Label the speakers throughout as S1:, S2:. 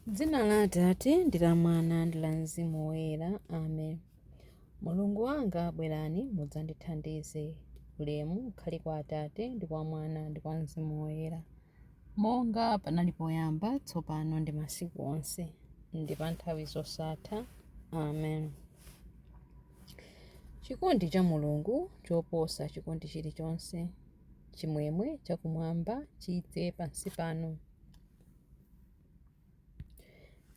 S1: Dzina la Atate ndi la Mwana ndi la Mzimu Woyera. Amen. Mulungu wanga bwerani mudzandithandize. Ulemu ukhale kwa Atate ndi kwa Mwana ndi kwa Mzimu Woyera, monga panali poyamba, tsopano ndi masiku onse, ndi pa nthawi zosatha. Amen. Chikondi cha Mulungu choposa chikondi chilichonse. Chimwemwe chakumwamba chidze pansi pano.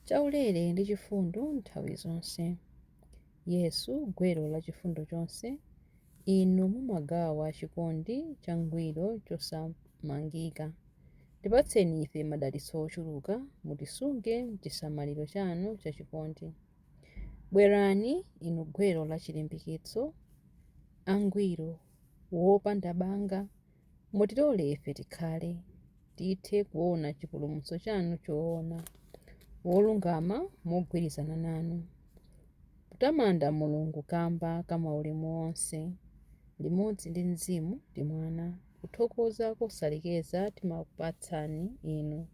S1: Chaulere ndi chifundo nthawi zonse. Yesu gwero la chifundo chonse, inu mumagawa chikondi changwiro chosamangika. Ndipatseni ife madalitso ochuluka, mutisunge mchisamaliro chanu chachikondi. Bwerani inu gwero la chilimbikitso, angwiro wopanda banga, mutilole ife tikhale, tithe kuona chipulumutso chanu choona, wolungama mogwirizana nanu. Kutamanda Mulungu kamba kamaulemu onse, limodzi ndi Mzimu ndi Mwana, kuthokoza kosalekeza timakupatsani inu,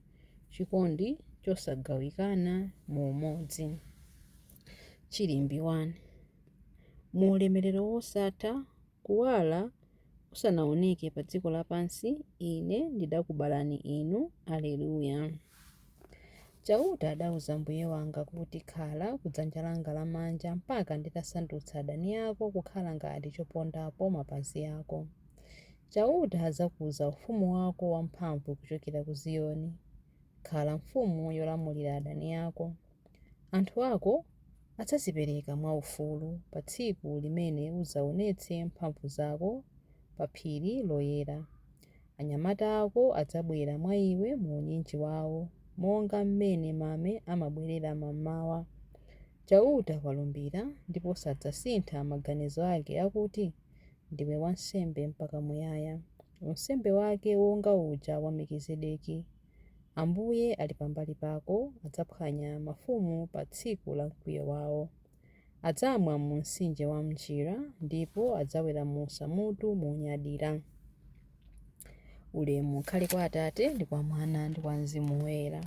S1: chikondi chosagawikana mu umodzi. Chilimbi 1. Mu ulemerero wosatha, kuwala kusanaoneke pa dziko lapansi, ine ndidakubalani inu. Aleluya. Chauta adauza mbuye wanga kuti khala kudzanja langa lamanja mpaka nditasandutsa adani ako kukhala ngati chopondapo mapazi ako. Chauta adzakuza ufumu wako wamphamvu kuchokera ku Ziyoni. Khala mfumu yolamulira adani ako. Anthu ako adzazipereka mwaufulu pa tsiku limene udzaonetse mphamvu zako pa phiri loyera. Anyamata ako adzabwera mwa iwe mu unyinji wawo, monga mmene mame amabwerera mammawa. Chauta walumbira ndipo sadzasintha maganizo ake akuti ndiwe wansembe mpaka muyaya, unsembe wake wonga uja wa Melkizedeki. Ambuye ali pambali pako, adzaphwanya mafumu pa tsiku la mkwiyo wawo. Adzamwa mu mtsinje wa mchira ndipo adzaweramusa mutu monyadira. Ulemu ukhale kwa Atate ndi kwa Mwana ndi kwa Mzimu Woyera,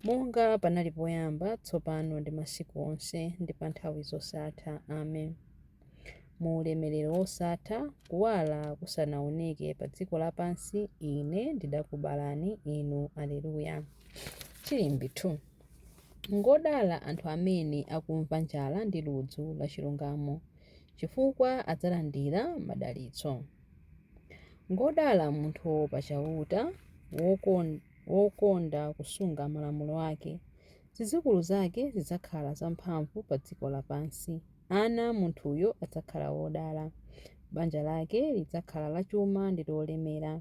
S1: monga panali poyamba, tsopano ndi masiku onse, ndi pa nthawi zosatha. Amen. Mu ulemerero wosatha, kuwala kusanaoneke pa dziko lapansi, ine ndidakubalani inu. Aleluya. Chilimbi 2. Ngodala anthu amene akumva njala ndi ludzu la chilungamo, chifukwa adzalandira madalitso. Ngodala munthu woopa chauta, wokonda kusunga malamulo ake. Zidzukulu zake zidzakhala zamphamvu pa dziko lapansi. Ana munthuyo adzakhala wodala. Banja lake lidzakhala lachuma ndi lolemera,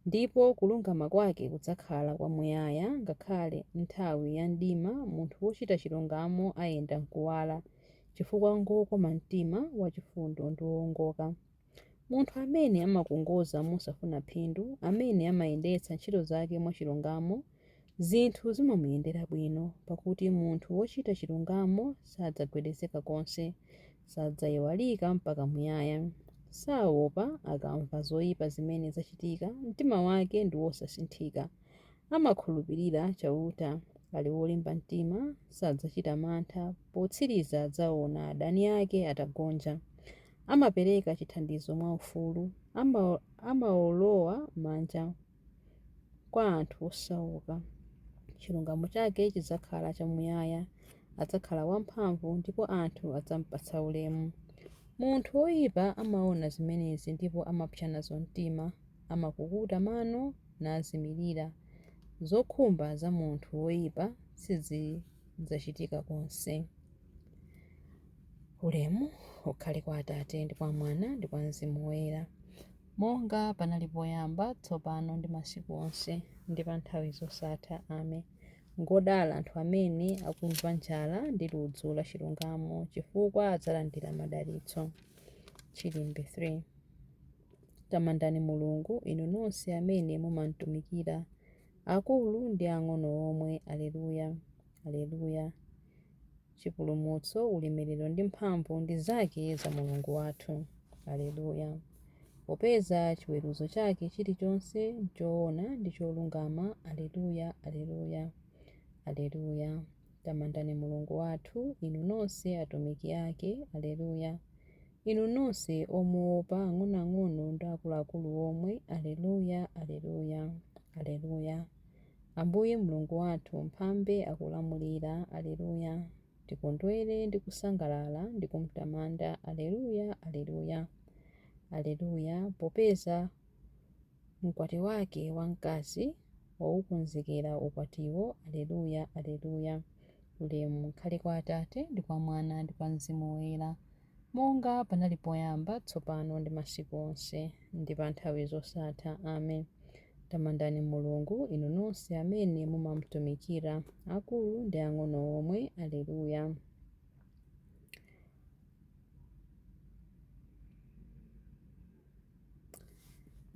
S1: ndipo kulungama kwake kudzakhala kwamuyaya. Ngakhale nthawi ya mdima, munthu wochita chilungamo ayenda mkuwala, chifukwa ngokoma mtima wachifundo ndi wowongoka. Munthu amene amakongoza mosafuna phindu, amene amayendetsa ntchito zake mwachilungamo, zinthu zimamuyendera bwino, pakuti munthu wochita chilungamo sadzagwedezeka konse, sadzayiwalika mpaka muyaya. Saopa akamva zoyipa zimene zachitika, mtima wake ndi wosasinthika. Amakhulupirira chauta, ali wolimba mtima, sadzachita mantha. Potsiriza adzaona adani ake atagonja. Amapereka chithandizo mwaufulu, amawolowa manja kwa anthu osauka. Chilungamo chake chidzakhala chamuyaya, adzakhala wamphamvu ndipo anthu adzamupatsa ulemu. Munthu woyipa amaona zimenezi ndipo amapsa nazo mtima, amakukuta mano nazimirira. Zokhumba za munthu woyipa sizidzachitika konse. Ulemu ukhale kwa Atate ndi kwa Mwana ndi kwa Mzimu Woyera, monga panali poyamba, tsopano ndi masiku onse, ndi pa nthawi zosatha. Amen. Ngodala anthu amene akumva njala ndi ludzu la chilungamo, chifukwa adzalandira madalitso. Chilimbi 3. Tamandani Mulungu inu nonse amene mumamtumikira, akulu ndi ang'ono omwe. Aleluya. Aleluya. Chipulumutso, ulemerero ndi mphamvu ndi zake za Mulungu wathu. Aleluya. Popeza chiweruzo chake chilichonse nchoona ndi cholungama. Aleluya. Aleluya. aleluya. Tamandani Mulungu wathu, inu nonse atumiki ake, aleluya. Inu nonse omuopa ang'onoang'ono ndi akuluakulu omwe, aleluya, aleluya, aleluya. Ambuye Mulungu wathu mphambe akulamulira, aleluya. Tikondwere ndi kusangalala ndi kumtamanda, aleluya, aleluya, aleluya. Popeza mkwati wake wamkazi waukonzekera ukwatiwo, aleluya, aleluya. Ulemu ukhale kwa Atate ndi kwa Mwana ndi kwa Mzimu Woyera, monga panali poyamba, tsopano ndi masiku onse ndi pa nthawi zosatha, amen. Tamandani Mulungu inu nonse amene mumamutumikira, akulu ndi ang'ono omwe, aleluya.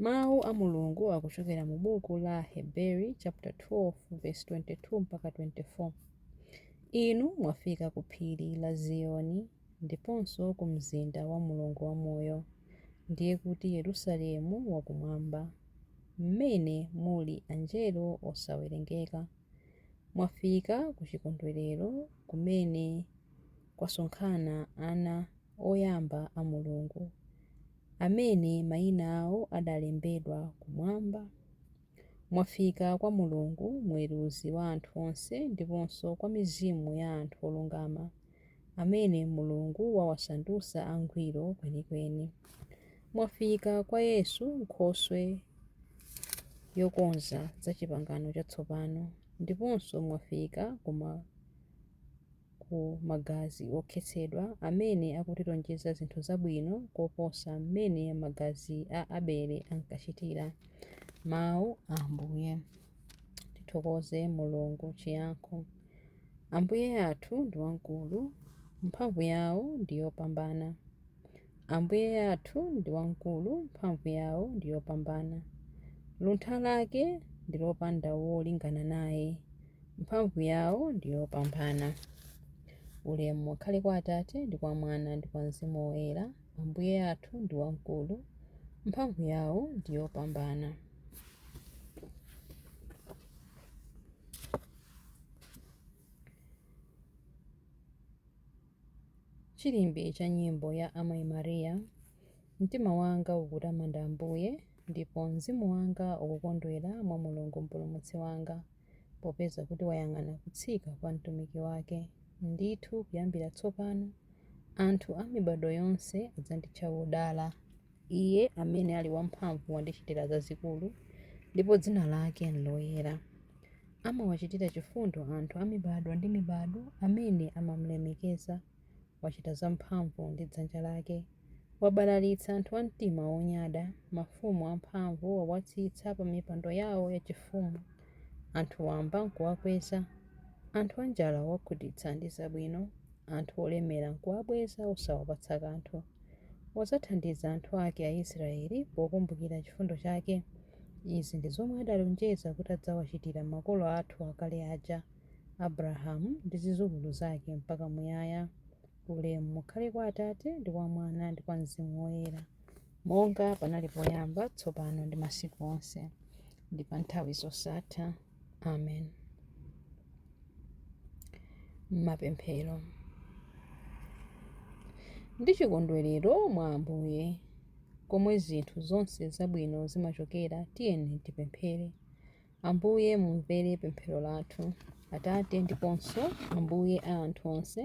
S1: Mawu a Mulungu akuchokera mu buku la Heberi chapter 12 verse 22 mpaka 24. Inu mwafika ku phiri la Ziyoni ndiponso ku mzinda wa Mulungu wamoyo, ndiye kuti Yerusalemu wakumwamba, mmene muli anjelo osawerengeka. Mwafika ku chikondwerero kumene kwasonkhana ana oyamba a Mulungu, amene mayina awo adalembedwa kumwamba. Mwafika kwa Mulungu mweruzi wa anthu onse, ndiponso kwa mizimu ya anthu olungama, amene Mulungu wawasandutsa angwiro kwenikweni. Mwafika kwa Yesu Nkhoswe yokonza za chipangano chatsopano, ndiponso mwafika ku magazi okhetsedwa, amene akutilonjeza zinthu zabwino koposa mmene magazi a Abele ankachitira. Mawu a Ambuye. Tithokoze Mulungu. Chiyankho. Ambuye athu ndi wamkulu, mphamvu yawo ndi yopambana. Ambuye athu ndi wamkulu, mphamvu yawo ndi yopambana. Luntha lake ndi lopanda wolingana naye, mphamvu yawo ndi yopambana. Ulemu ukhale kwa Atate ndi kwa Mwana ndi kwa Mzimu Woyera. Ambuye athu ndi wamkulu, mphamvu yawo ndi yopambana. Chilimbi cha nyimbo ya Amayi Mariya. Mtima wanga ukutamanda Ambuye, ndipo mzimu wanga ukukondwera mwa Mulungu mpulumutsi wanga, popeza kuti wayang'ana kutsika kwa mtumiki wake. Ndithu kuyambira tsopano anthu a mibado yonse adzanditcha wodala. Iye amene ali wamphamvu wandichitira zazikulu, ndipo dzina lake ndiloyera. Amawachitira chifundo anthu a mibado ndi mibado amene amamulemekeza. Wachita zamphamvu ndi dzanja lake. Wabalalitsa anthu a mtima wonyada, mafumu amphamvu wawatsitsa pa mipando yawo yachifumu. Anthu wamba nkuwakweza, anthu anjala wakhutitsa ndi zabwino, anthu olemera nkuwabweza osawapatsa kanthu. Wadzathandiza anthu ake a Israeli pokumbukira chifundo chake. Izi ndi zomwe adalonjeza kuti adzawachitira makolo athu akale aja, Abrahamu ndi zidzukulu zake mpaka muyaya. Ulemu ukhale kwa Atate ndi kwa Mwana ndi kwa Mzimu Woyera, monga panali poyamba, tsopano ndi masiku onse ndi pa nthawi zosatha, amen. Mapemphero. Ndi chikondwerero mwa Ambuye, komwe zinthu zonse zabwino zimachokera, tiyeni tipemphere. Ambuye mumvere pemphero lathu. Atate ndiponso Ambuye a anthu onse,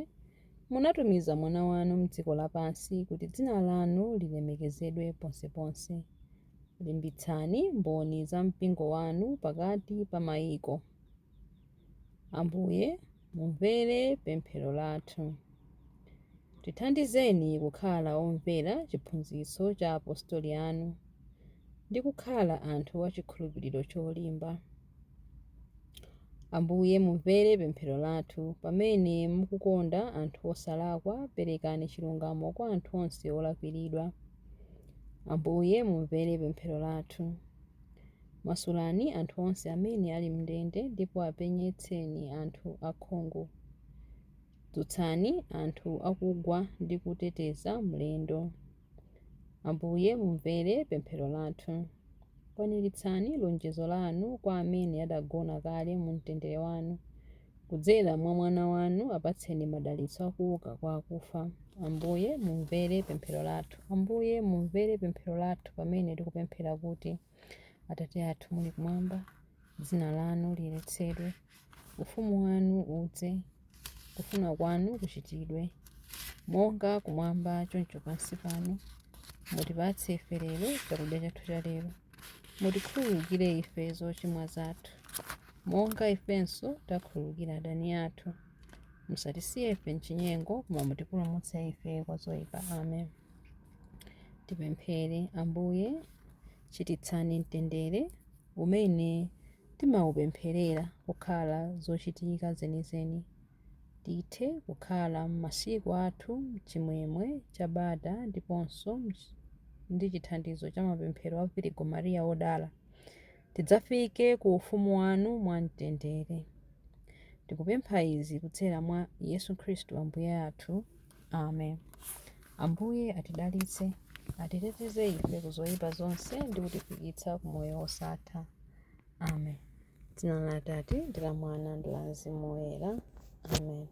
S1: munatumiza mwana wanu m'dziko lapansi kuti dzina lanu lilemekezedwe ponseponse. Limbitsani mboni za mpingo wanu pakati pa mayiko. Ambuye mumvere pemphero lathu. Tithandizeni kukhala omvera chiphunzitso cha apostoli anu ndi kukhala anthu achikhulupiriro cholimba. Ambuye mumvere pemphero lathu. Pamene mukukonda anthu osalakwa, perekani chilungamo kwa anthu onse olakwiridwa. Ambuye mumvere pemphero lathu. Masulani anthu onse amene ali mndende ndipo apenyetseni anthu akhungu. Dzutsani anthu akugwa ndi kuteteza mlendo. Ambuye mumvere pemphero lathu. Kwaniritsani lonjezo lanu kwa amene adagona kale mu mtendere wanu, kudzera mwa mwana wanu apatseni madalitso akuuka kwa akufa. Ambuye mumvere pemphero lathu. Ambuye mumvere pemphero lathu pamene tikupemphera kuti Atate athu muli kumwamba, dzina lanu liyeretsedwe, ufumu wanu udze, kufuna kwanu kuchitidwe monga kumwamba choncho pansi pano. Mutipatse ife lero chakudya chathu cha lero. Mutikhululukire ife zochimwa zathu monga ifenso takhululukira adani athu. Musatisiye ife mchinyengo, koma mutipulumutse ife kwa zoyipa. Amen. Tipemphere. Ambuye chititsani mtendere umene timawupempherera kukhala zochitika zenizeni. Tithe kukhala m'masiku athu chimwemwe chabata ndiponso ndi chithandizo cha mapemphero a Virgo Maria wodala. Tidzafike ku ufumu wanu mwa mtendere. Tikupempha izi kudzera mwa Yesu Khristu Ambuye athu. Amen. Ambuye atidalitse, atiteteze ife kuzoyipa zonse ndi kutifikitsa ku moyo wosatha. Amen. Dzina la Atate ndi la Mwana ndi la Mzimu Woyera. Amen.